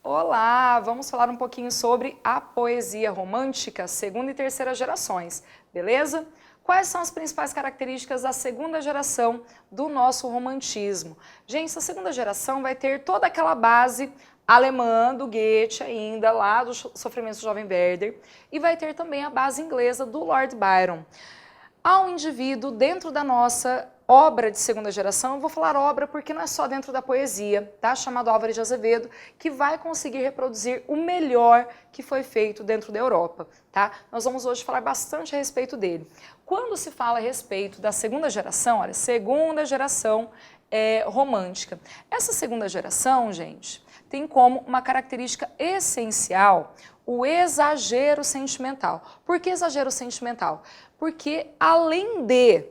Olá, vamos falar um pouquinho sobre a poesia romântica, segunda e terceira gerações, beleza? Quais são as principais características da segunda geração do nosso romantismo? Gente, a segunda geração vai ter toda aquela base alemã do Goethe ainda, lá do Sofrimento do Jovem Werther, e vai ter também a base inglesa do Lord Byron. Há um indivíduo dentro da nossa obra de segunda geração, eu vou falar obra porque não é só dentro da poesia, tá? Chamado Álvares de Azevedo, que vai conseguir reproduzir o melhor que foi feito dentro da Europa, tá? Nós vamos hoje falar bastante a respeito dele. Quando se fala a respeito da segunda geração, olha, segunda geração romântica. Essa segunda geração, gente, tem como uma característica essencial o exagero sentimental. Por que exagero sentimental? Porque além de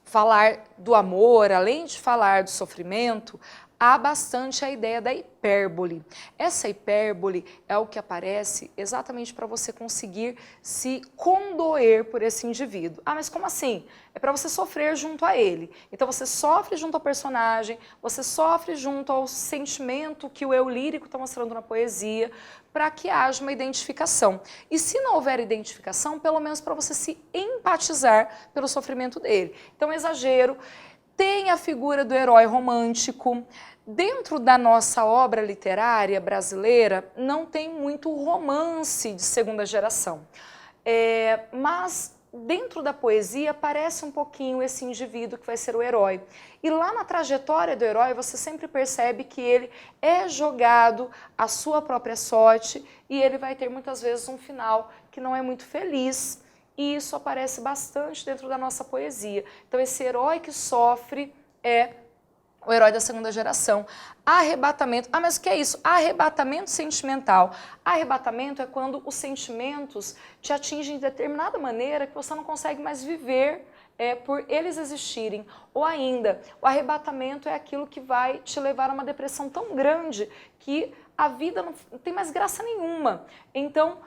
falar do amor, além de falar do sofrimento, há bastante a ideia da hipérbole. Essa hipérbole é o que aparece exatamente para você conseguir se condoer por esse indivíduo. Ah, mas como assim? É para você sofrer junto a ele. Então você sofre junto ao personagem, você sofre junto ao sentimento que o eu lírico está mostrando na poesia, para que haja uma identificação. E se não houver identificação, pelo menos para você se empatizar pelo sofrimento dele. Então, exagero. Tem a figura do herói romântico. Dentro da nossa obra literária brasileira, não tem muito romance de segunda geração. Mas dentro da poesia aparece um pouquinho esse indivíduo que vai ser o herói. E lá na trajetória do herói você sempre percebe que ele é jogado à sua própria sorte e ele vai ter muitas vezes um final que não é muito feliz. E isso aparece bastante dentro da nossa poesia. Então esse herói que sofre é o herói da segunda geração. Arrebatamento. Ah, mas o que é isso? Arrebatamento sentimental. Arrebatamento é quando os sentimentos te atingem de determinada maneira que você não consegue mais viver por eles existirem. Ou ainda, o arrebatamento é aquilo que vai te levar a uma depressão tão grande que a vida não tem mais graça nenhuma. Então,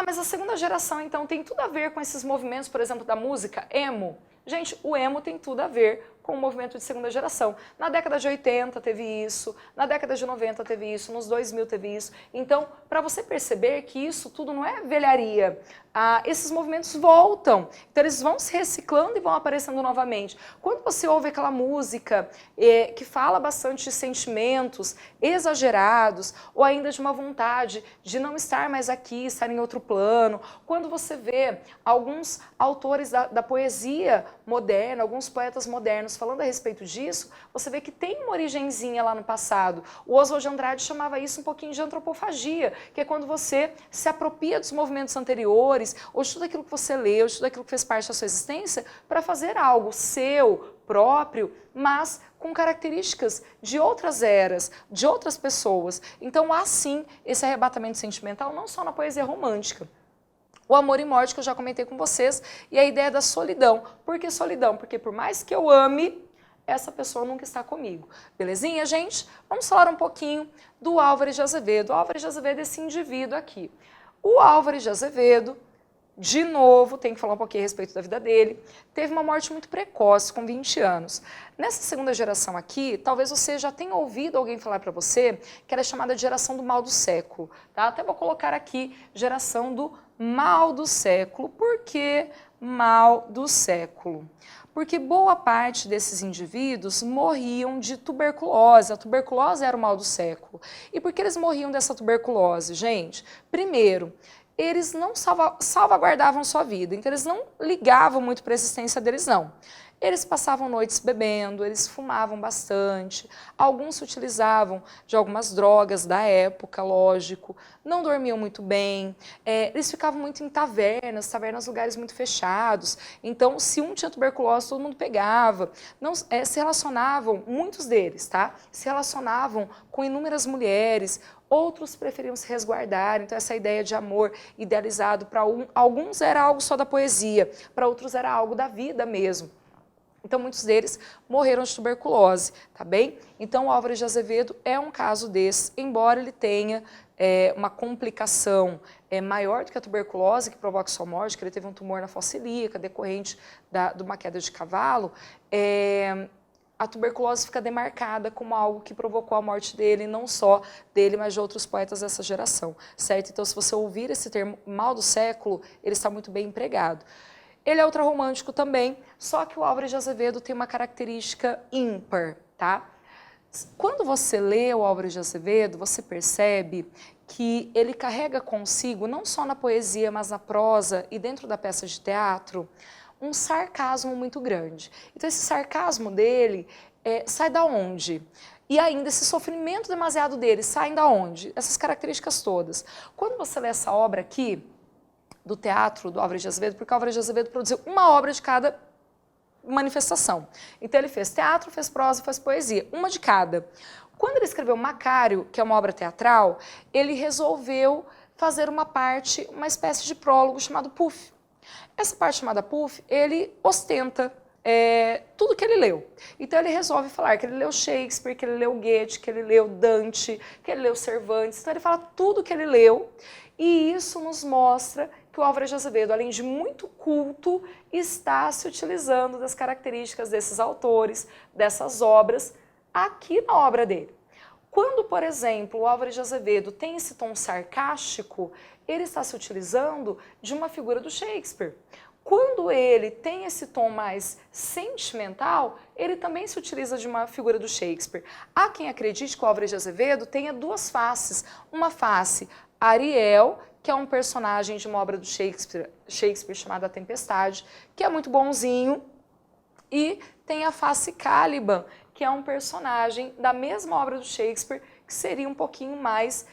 mas a segunda geração, então, tem tudo a ver com esses movimentos, por exemplo, da música emo. Gente, o emo tem tudo a ver com o movimento de segunda geração. Na década de 80 teve isso, na década de 90 teve isso, nos 2000 teve isso. Então, para você perceber que isso tudo não é velharia, esses movimentos voltam. Então, eles vão se reciclando e vão aparecendo novamente. Quando você ouve aquela música que fala bastante de sentimentos exagerados, ou ainda de uma vontade de não estar mais aqui, estar em outro plano, quando você vê alguns autores da poesia moderna, alguns poetas modernos falando a respeito disso, você vê que tem uma origenzinha lá no passado. O Oswald de Andrade chamava isso um pouquinho de antropofagia, que é quando você se apropria dos movimentos anteriores, ou de tudo aquilo que você leu, de tudo aquilo que fez parte da sua existência, para fazer algo seu, próprio, mas com características de outras eras, de outras pessoas. Então há sim esse arrebatamento sentimental, não só na poesia romântica. O amor e morte que eu já comentei com vocês e a ideia da solidão. Por que solidão? Porque por mais que eu ame, essa pessoa nunca está comigo. Belezinha, gente? Vamos falar um pouquinho do Álvares de Azevedo. O Álvares de Azevedo é esse indivíduo aqui. O Álvares de Azevedo, de novo, tem que falar um pouquinho a respeito da vida dele, teve uma morte muito precoce, com 20 anos. Nessa segunda geração aqui, talvez você já tenha ouvido alguém falar para você que era chamada de geração do mal do século. Tá? Até vou colocar aqui geração do mal do século. Por que mal do século? Porque boa parte desses indivíduos morriam de tuberculose. A tuberculose era o mal do século. E por que eles morriam dessa tuberculose, gente? Primeiro, eles não salvaguardavam sua vida, então eles não ligavam muito para a existência deles, não. Eles passavam noites bebendo, eles fumavam bastante, alguns se utilizavam de algumas drogas da época, lógico, não dormiam muito bem, eles ficavam muito em tavernas, lugares muito fechados, então se um tinha tuberculose, todo mundo pegava, não, se relacionavam, muitos deles, tá? Se relacionavam com inúmeras mulheres, outros preferiam se resguardar, então essa ideia de amor idealizado para alguns era algo só da poesia, para outros era algo da vida mesmo. Então, muitos deles morreram de tuberculose, tá bem? Então, o Álvares de Azevedo é um caso desse, embora ele tenha uma complicação maior do que a tuberculose, que provoca sua morte, que ele teve um tumor na fossa ilíaca decorrente de uma queda de cavalo, a tuberculose fica demarcada como algo que provocou a morte dele, não só dele, mas de outros poetas dessa geração, certo? Então, se você ouvir esse termo mal do século, ele está muito bem empregado. Ele é ultrarromântico também, só que o Álvares de Azevedo tem uma característica ímpar, tá? Quando você lê o Álvares de Azevedo, você percebe que ele carrega consigo, não só na poesia, mas na prosa e dentro da peça de teatro, um sarcasmo muito grande. Então esse sarcasmo dele sai da onde? E ainda esse sofrimento demasiado dele sai da onde? Essas características todas. Quando você lê essa obra aqui, do teatro do Álvares de Azevedo, porque o Álvares de Azevedo produziu uma obra de cada manifestação. Então ele fez teatro, fez prosa, fez poesia, uma de cada. Quando ele escreveu Macário, que é uma obra teatral, ele resolveu fazer uma parte, uma espécie de prólogo chamado Puff. Essa parte chamada Puff, ele ostenta tudo que ele leu. Então ele resolve falar que ele leu Shakespeare, que ele leu Goethe, que ele leu Dante, que ele leu Cervantes. Então ele fala tudo que ele leu e isso nos mostra que o Álvares de Azevedo, além de muito culto, está se utilizando das características desses autores, dessas obras, aqui na obra dele. Quando, por exemplo, o Álvares de Azevedo tem esse tom sarcástico, ele está se utilizando de uma figura do Shakespeare. Quando ele tem esse tom mais sentimental, ele também se utiliza de uma figura do Shakespeare. Há quem acredite que o Álvares de Azevedo tenha duas faces. Uma face Ariel, que é um personagem de uma obra do Shakespeare chamada A Tempestade, que é muito bonzinho, e tem a face Caliban, que é um personagem da mesma obra do Shakespeare, que seria um pouquinho mais,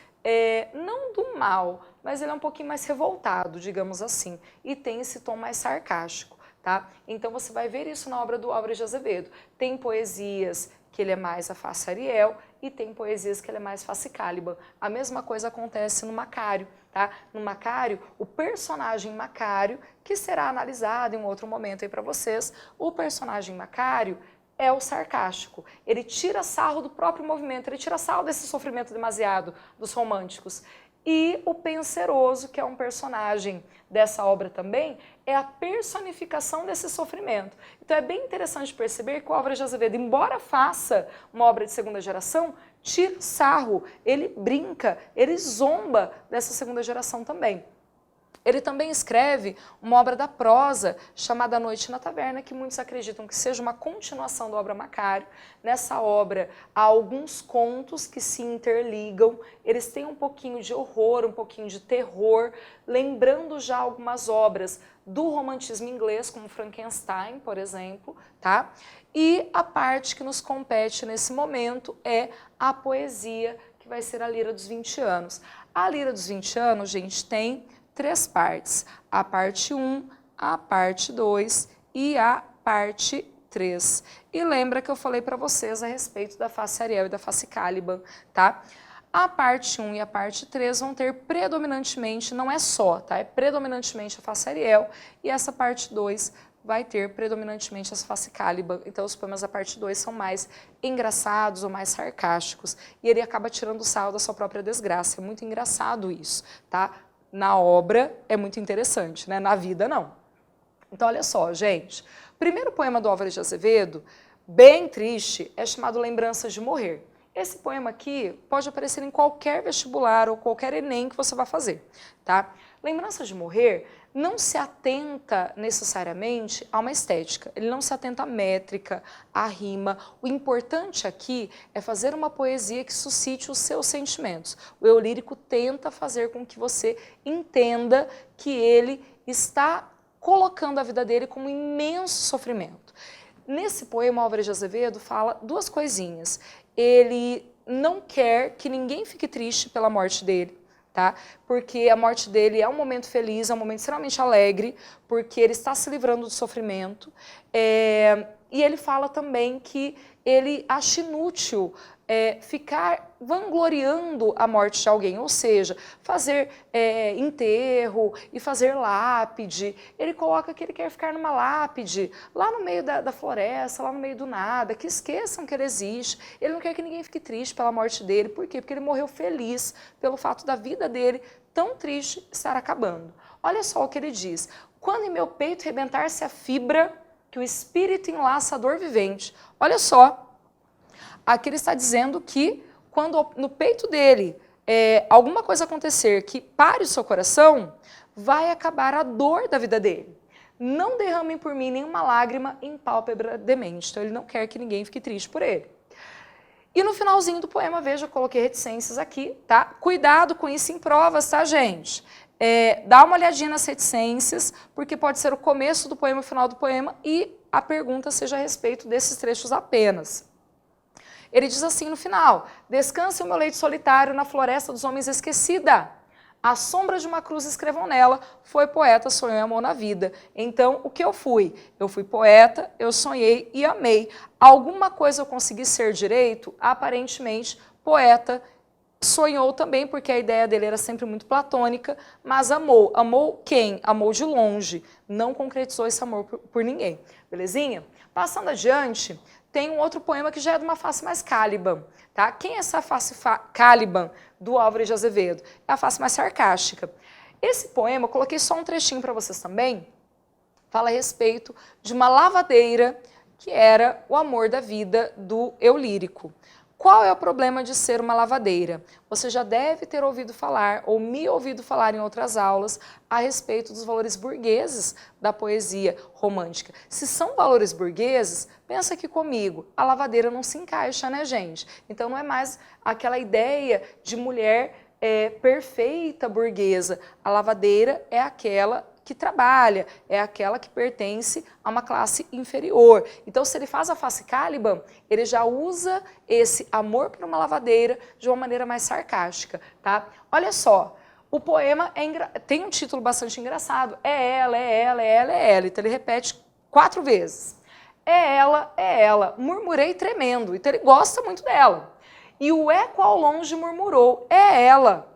não do mal, mas ele é um pouquinho mais revoltado, digamos assim, e tem esse tom mais sarcástico, tá? Então você vai ver isso na obra do Álvares de Azevedo. Tem poesias que ele é mais a face Ariel e tem poesias que ele é mais face Caliban. A mesma coisa acontece no Macário, tá? No Macário, o personagem Macário, que será analisado em um outro momento aí para vocês, o personagem Macário é o sarcástico. Ele tira sarro do próprio movimento, ele tira sarro desse sofrimento demasiado dos românticos. E o Penseroso, que é um personagem dessa obra também, é a personificação desse sofrimento. Então é bem interessante perceber que o Álvares de Azevedo, embora faça uma obra de segunda geração, tira sarro, ele brinca, ele zomba dessa segunda geração também. Ele também escreve uma obra da prosa chamada A Noite na Taverna, que muitos acreditam que seja uma continuação da obra Macário. Nessa obra há alguns contos que se interligam, eles têm um pouquinho de horror, um pouquinho de terror, lembrando já algumas obras do romantismo inglês, como Frankenstein, por exemplo, tá? E a parte que nos compete nesse momento é a poesia, que vai ser a Lira dos 20 anos. A Lira dos 20 anos, gente, tem 3 partes, a parte 1, a parte 2 e a parte 3. E lembra que eu falei para vocês a respeito da face Ariel e da face Caliban, tá? A parte 1 e a parte 3 vão ter predominantemente, não é só, tá? É predominantemente a face Ariel e essa parte 2 vai ter predominantemente essa face Caliban. Então os poemas da parte 2 são mais engraçados ou mais sarcásticos e ele acaba tirando sarro da sua própria desgraça. É muito engraçado isso, tá? Na obra é muito interessante, né? Na vida não. Então olha só, gente. O primeiro poema do Álvares de Azevedo, bem triste, é chamado Lembranças de Morrer. Esse poema aqui pode aparecer em qualquer vestibular ou qualquer Enem que você vai fazer, tá? Lembranças de Morrer não se atenta necessariamente a uma estética, ele não se atenta à métrica, à rima. O importante aqui é fazer uma poesia que suscite os seus sentimentos. O eu lírico tenta fazer com que você entenda que ele está colocando a vida dele como um imenso sofrimento. Nesse poema, Álvares de Azevedo fala 2 coisinhas. Ele não quer que ninguém fique triste pela morte dele, tá? Porque a morte dele é um momento feliz, é um momento extremamente alegre, porque ele está se livrando do sofrimento. E ele fala também que ele acha inútil ficar vangloriando a morte de alguém, ou seja, fazer enterro e fazer lápide. Ele coloca que ele quer ficar numa lápide, lá no meio da floresta, lá no meio do nada, que esqueçam que ele existe. Ele não quer que ninguém fique triste pela morte dele. Por quê? Porque ele morreu feliz pelo fato da vida dele, tão triste, estar acabando. Olha só o que ele diz. Quando em meu peito rebentar-se a fibra, que o espírito enlaça a dor vivente. Olha só. Aqui ele está dizendo que quando no peito dele alguma coisa acontecer que pare o seu coração, vai acabar a dor da vida dele. Não derramem por mim nenhuma lágrima em pálpebra demente. Então ele não quer que ninguém fique triste por ele. E no finalzinho do poema, veja, eu coloquei reticências aqui, tá? Cuidado com isso em provas, tá, gente? Dá uma olhadinha nas reticências, porque pode ser o começo do poema, o final do poema, e a pergunta seja a respeito desses trechos apenas. Ele diz assim no final: descanse o meu leito solitário na floresta dos homens esquecida. A sombra de uma cruz escrevam nela, foi poeta, sonhou e amou na vida. Então, o que eu fui? Eu fui poeta, eu sonhei e amei. Alguma coisa eu consegui ser direito? Aparentemente, poeta sonhou também, porque a ideia dele era sempre muito platônica, mas amou. Amou quem? Amou de longe. Não concretizou esse amor por ninguém. Belezinha? Passando adiante, tem um outro poema que já é de uma face mais Caliban, tá? Quem é essa face Caliban do Álvares de Azevedo? É a face mais sarcástica. Esse poema, eu coloquei só um trechinho para vocês também, fala a respeito de uma lavadeira que era o amor da vida do eu lírico. Qual é o problema de ser uma lavadeira? Você já deve ter ouvido falar, ou me ouvido falar em outras aulas, a respeito dos valores burgueses da poesia romântica. Se são valores burgueses, pensa aqui comigo, a lavadeira não se encaixa, né, gente? Então não é mais aquela ideia de mulher perfeita burguesa. A lavadeira é aquela que trabalha, é aquela que pertence a uma classe inferior. Então, se ele faz a face Caliban, ele já usa esse amor por uma lavadeira de uma maneira mais sarcástica, tá? Olha só, o poema tem um título bastante engraçado, é ela, é ela, é ela, é ela. Então, ele repete 4 vezes. É ela, murmurei tremendo. Então, ele gosta muito dela. E o eco ao longe murmurou, é ela.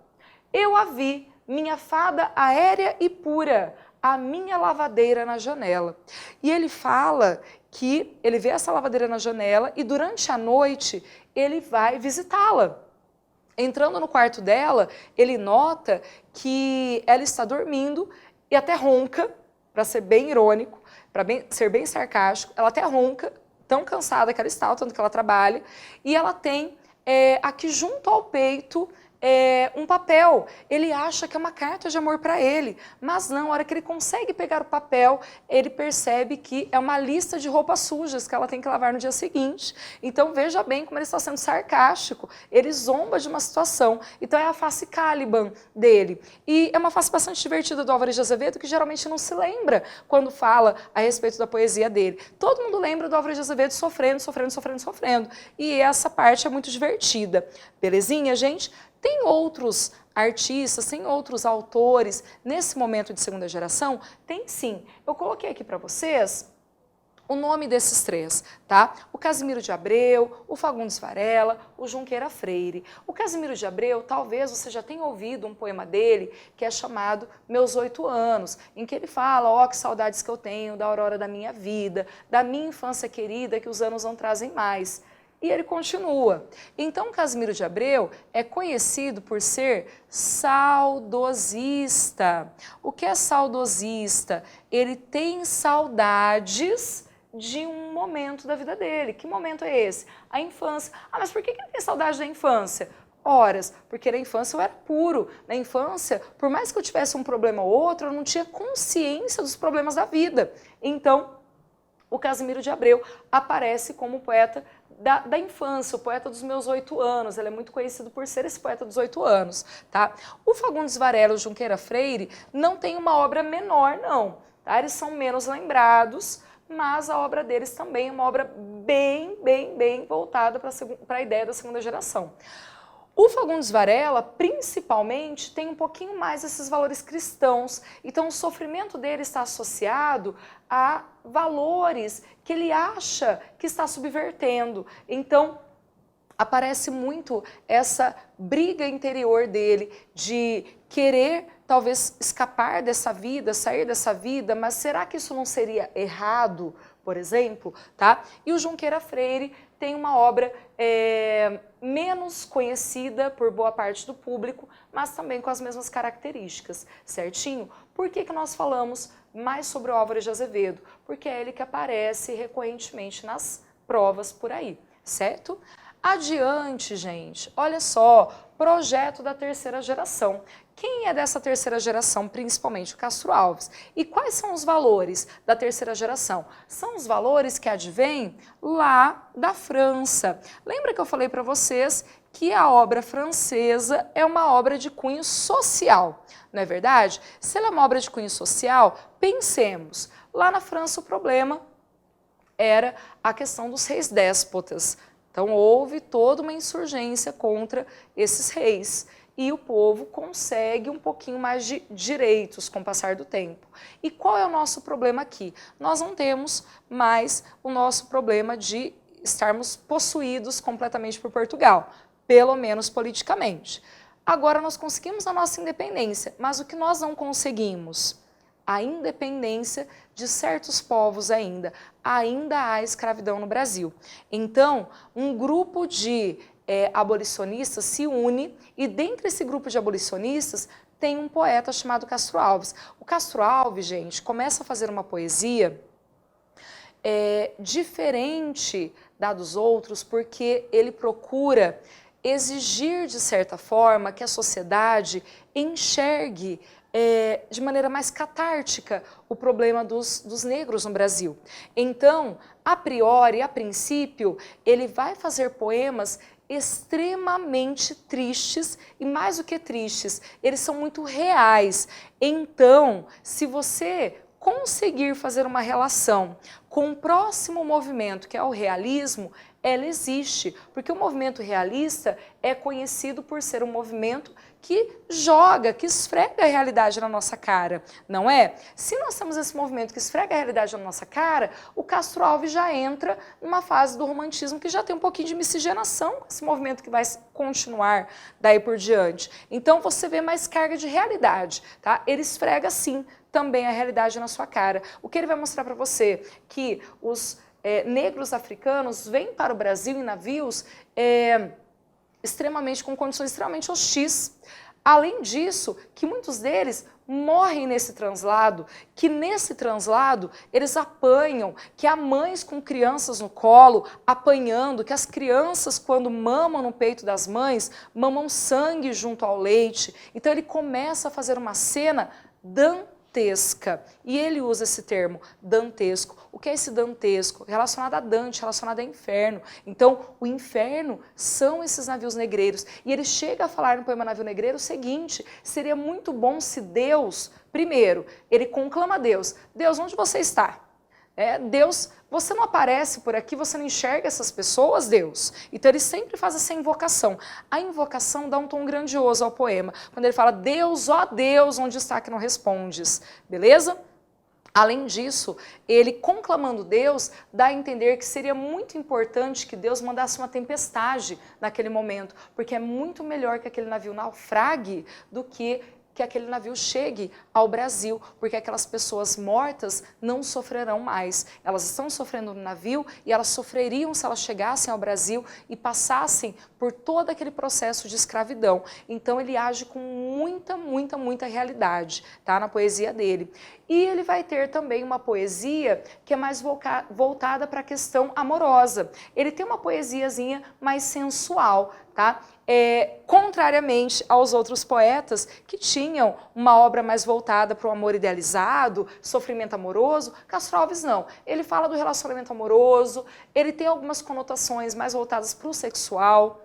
Eu a vi, minha fada aérea e pura, a minha lavadeira na janela. E ele fala que ele vê essa lavadeira na janela e durante a noite ele vai visitá-la. Entrando no quarto dela, ele nota que ela está dormindo e até ronca, para ser bem irônico, para ser bem sarcástico, ela até ronca, tão cansada que ela está, tanto que ela trabalha, e ela tem aqui junto ao peito um papel. Ele acha que é uma carta de amor para ele, mas não, na hora que ele consegue pegar o papel, ele percebe que é uma lista de roupas sujas que ela tem que lavar no dia seguinte. Então veja bem como ele está sendo sarcástico, ele zomba de uma situação. Então é a face Caliban dele. E é uma face bastante divertida do Álvares de Azevedo, que geralmente não se lembra quando fala a respeito da poesia dele. Todo mundo lembra do Álvares de Azevedo sofrendo, sofrendo, sofrendo, sofrendo. E essa parte é muito divertida. Belezinha, gente? Tem outros artistas, tem outros autores nesse momento de segunda geração? Tem sim. Eu coloquei aqui para vocês o nome desses 3, tá? O Casimiro de Abreu, o Fagundes Varela, o Junqueira Freire. O Casimiro de Abreu, talvez você já tenha ouvido um poema dele que é chamado Meus 8 Anos, em que ele fala, ó, que saudades que eu tenho da aurora da minha vida, da minha infância querida que os anos não trazem mais. E ele continua. Então, Casimiro de Abreu é conhecido por ser saudosista. O que é saudosista? Ele tem saudades de um momento da vida dele. Que momento é esse? A infância. Ah, mas por que ele tem saudade da infância? Horas, porque na infância eu era puro. Na infância, por mais que eu tivesse um problema ou outro, eu não tinha consciência dos problemas da vida. Então, o Casimiro de Abreu aparece como poeta da infância, o poeta dos meus 8 anos. Ele é muito conhecido por ser esse poeta dos 8 anos, tá? O Fagundes Varela e o Junqueira Freire não tem uma obra menor, não, tá? Eles são menos lembrados, mas a obra deles também é uma obra bem voltada para a ideia da segunda geração. O Fagundes Varela, principalmente, tem um pouquinho mais esses valores cristãos. Então, o sofrimento dele está associado a valores que ele acha que está subvertendo. Então, aparece muito essa briga interior dele de querer talvez escapar dessa vida, sair dessa vida, mas será que isso não seria errado, por exemplo? Tá? E o Junqueira Freire tem uma obra menos conhecida por boa parte do público, mas também com as mesmas características, certinho? Por que nós falamos mais sobre o Álvares de Azevedo? Porque é ele que aparece recorrentemente nas provas por aí, certo? Adiante, gente, olha só, projeto da terceira geração. Quem é dessa terceira geração, principalmente o Castro Alves? E quais são os valores da terceira geração? São os valores que advêm lá da França. Lembra que eu falei para vocês que a obra francesa é uma obra de cunho social, não é verdade? Se ela é uma obra de cunho social, pensemos, lá na França o problema era a questão dos reis déspotas. Então houve toda uma insurgência contra esses reis e o povo consegue um pouquinho mais de direitos com o passar do tempo. E qual é o nosso problema aqui? Nós não temos mais o nosso problema de estarmos possuídos completamente por Portugal, pelo menos politicamente. Agora nós conseguimos a nossa independência, mas o que nós não conseguimos? A independência de certos povos ainda. Ainda há escravidão no Brasil. Então, um grupo de abolicionistas se une e dentre esse grupo de abolicionistas tem um poeta chamado Castro Alves. O Castro Alves, gente, começa a fazer uma poesia diferente da dos outros porque ele procura exigir, de certa forma, que a sociedade enxergue de maneira mais catártica o problema dos negros no Brasil. Então, a priori, a princípio, ele vai fazer poemas extremamente tristes e mais do que tristes, eles são muito reais. Então, se você conseguir fazer uma relação com o próximo movimento, que é o realismo, ela existe, porque o movimento realista é conhecido por ser um movimento que joga, que esfrega a realidade na nossa cara, não é? Se nós temos esse movimento que esfrega a realidade na nossa cara, o Castro Alves já entra numa fase do romantismo que já tem um pouquinho de miscigenação com esse movimento que vai continuar daí por diante. Então você vê mais carga de realidade, tá? Ele esfrega sim também a realidade na sua cara. O que ele vai mostrar para você? Que os negros africanos vêm para o Brasil em navios com condições extremamente hostis. Além disso, que muitos deles morrem nesse translado, que nesse translado eles apanham, que há mães com crianças no colo apanhando, que as crianças quando mamam no peito das mães, mamam sangue junto ao leite. Então ele começa a fazer uma cena dantesca. E ele usa esse termo, dantesco. O que é esse dantesco? Relacionado a Dante, relacionado a inferno. Então, o inferno são esses navios negreiros. E ele chega a falar no poema Navio Negreiro o seguinte, seria muito bom se Deus, primeiro, ele conclama a Deus, Deus, onde você está? Deus, você não aparece por aqui, você não enxerga essas pessoas, Deus? Então ele sempre faz essa invocação. A invocação dá um tom grandioso ao poema, quando ele fala, Deus, ó Deus, onde está que não respondes? Beleza? Além disso, ele conclamando Deus, dá a entender que seria muito importante que Deus mandasse uma tempestade naquele momento, porque é muito melhor que aquele navio naufrague do que aquele navio chegue ao Brasil, porque aquelas pessoas mortas não sofrerão mais. Elas estão sofrendo no navio e elas sofreriam se elas chegassem ao Brasil e passassem por todo aquele processo de escravidão. Então ele age com muita realidade, tá? Na poesia dele. E ele vai ter também uma poesia que é mais voltada para a questão amorosa. Ele tem uma poesiazinha mais sensual, tá? Contrariamente aos outros poetas que tinham uma obra mais voltada para o amor idealizado, sofrimento amoroso, Castro Alves não. Ele fala do relacionamento amoroso, ele tem algumas conotações mais voltadas para o sexual,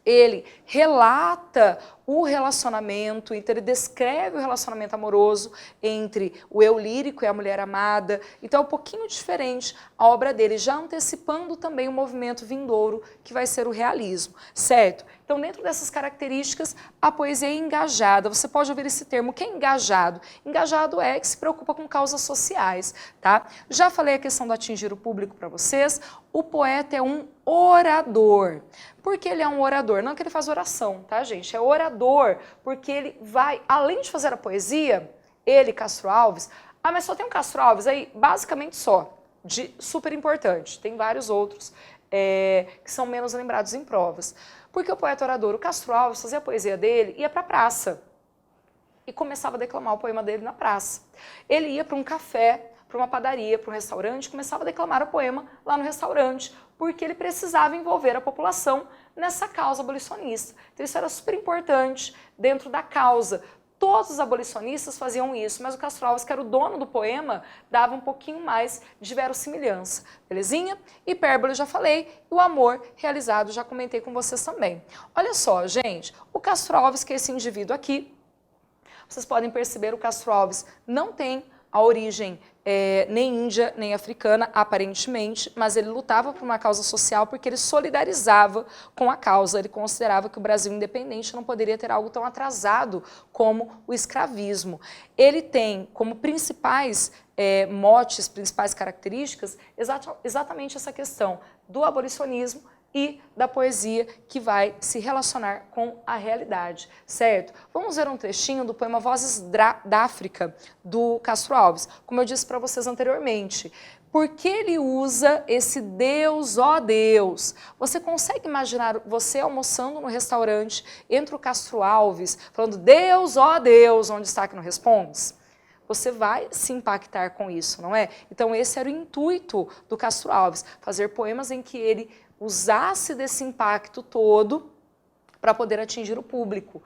ele relata o relacionamento, então ele descreve o relacionamento amoroso entre o eu lírico e a mulher amada. Então é um pouquinho diferente a obra dele, já antecipando também o movimento vindouro, que vai ser o realismo, certo? Então, dentro dessas características, a poesia é engajada. Você pode ouvir esse termo, o que é engajado? Engajado é que se preocupa com causas sociais, tá? Já falei a questão do atingir o público para vocês. O poeta é um orador. Por que ele é um orador? Não que ele faz oração, tá, gente? É orador porque ele vai, além de fazer a poesia, ele, Castro Alves, mas só tem um Castro Alves aí? Basicamente só, de super importante. Tem vários outros que são menos lembrados em provas. Porque o poeta orador, o Castro Alves, fazia a poesia dele, ia para a praça e começava a declamar o poema dele na praça. Ele ia para um café, para uma padaria, para um restaurante, começava a declamar o poema lá no restaurante, porque ele precisava envolver a população nessa causa abolicionista. Então isso era super importante dentro da causa. Todos os abolicionistas faziam isso, mas o Castro Alves, que era o dono do poema, dava um pouquinho mais de verossimilhança. Belezinha? Hipérbole já falei, e o amor realizado já comentei com vocês também. Olha só, gente, o Castro Alves, que é esse indivíduo aqui, vocês podem perceber, o Castro Alves não tem a origem nem índia, nem africana, aparentemente, mas ele lutava por uma causa social porque ele solidarizava com a causa. Ele considerava que o Brasil independente não poderia ter algo tão atrasado como o escravismo. Ele tem como principais motes, principais características, exatamente essa questão do abolicionismo e da poesia que vai se relacionar com a realidade, certo? Vamos ver um trechinho do poema Vozes da África, do Castro Alves. Como eu disse para vocês anteriormente, por que ele usa esse Deus, ó Deus? Você consegue imaginar você almoçando no restaurante, entra o Castro Alves, falando Deus, ó Deus, onde está que não respondes? Você vai se impactar com isso, não é? Então esse era o intuito do Castro Alves, fazer poemas em que ele usasse desse impacto todo para poder atingir o público.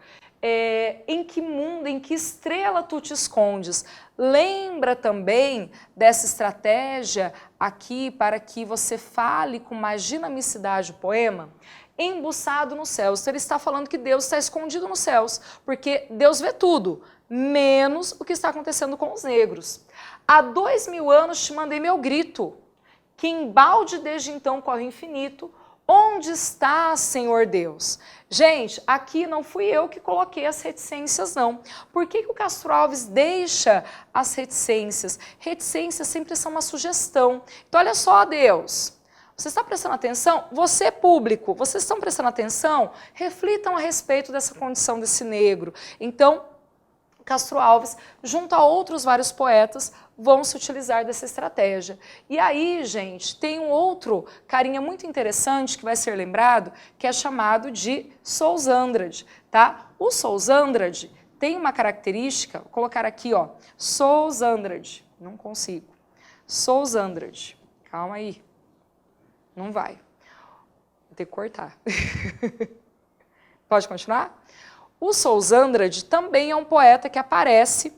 Em que mundo, em que estrela tu te escondes? Lembra também dessa estratégia aqui para que você fale com mais dinamicidade o poema? Embuçado nos céus. Então ele está falando que Deus está escondido nos céus, porque Deus vê tudo, menos o que está acontecendo com os negros. Há 2000 anos te mandei meu grito, que embalde desde então corre o infinito. Onde está, Senhor Deus? Gente, aqui não fui eu que coloquei as reticências, não. Por que o Castro Alves deixa as reticências? Reticências sempre são uma sugestão. Então, olha só, Deus, você está prestando atenção? Você, público, vocês estão prestando atenção? Reflitam a respeito dessa condição desse negro. Então, Castro Alves, junto a outros vários poetas, vão se utilizar dessa estratégia. E aí, gente, tem um outro carinha muito interessante que vai ser lembrado, que é chamado de Sousa Andrade, tá? O Sousa Andrade tem uma característica, vou colocar aqui, ó, Sousa Andrade, não consigo. Sousa Andrade, calma aí, não vai, vou ter que cortar. Pode continuar? O Sousa Andrade também é um poeta que aparece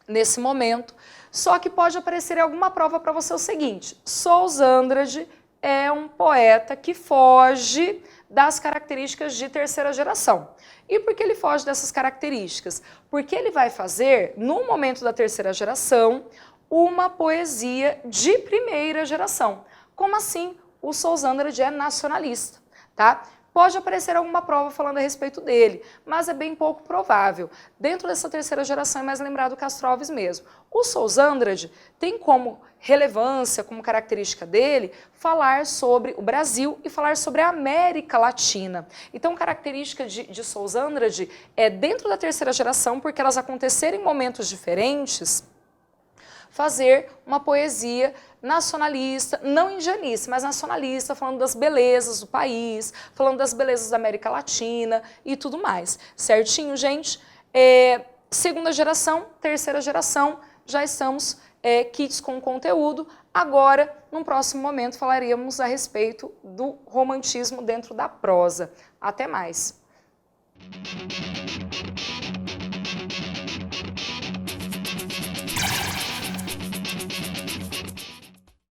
nesse momento, só que pode aparecer em alguma prova para você o seguinte: Sousa Andrade é um poeta que foge das características de terceira geração. E por que ele foge dessas características? Porque ele vai fazer, no momento da terceira geração, uma poesia de primeira geração. Como assim o Sousa Andrade é nacionalista, tá? Pode aparecer alguma prova falando a respeito dele, mas é bem pouco provável. Dentro dessa terceira geração é mais lembrado o Castro Alves mesmo. O Sousa Andrade tem como relevância, como característica dele, falar sobre o Brasil e falar sobre a América Latina. Então, característica de Sousa Andrade é, dentro da terceira geração, porque elas acontecerem em momentos diferentes, fazer uma poesia nacionalista, não indianista, mas nacionalista, falando das belezas do país, falando das belezas da América Latina e tudo mais. Certinho, gente? Segunda geração, terceira geração, já estamos kits com conteúdo. Agora, num próximo momento, falaremos a respeito do romantismo dentro da prosa. Até mais!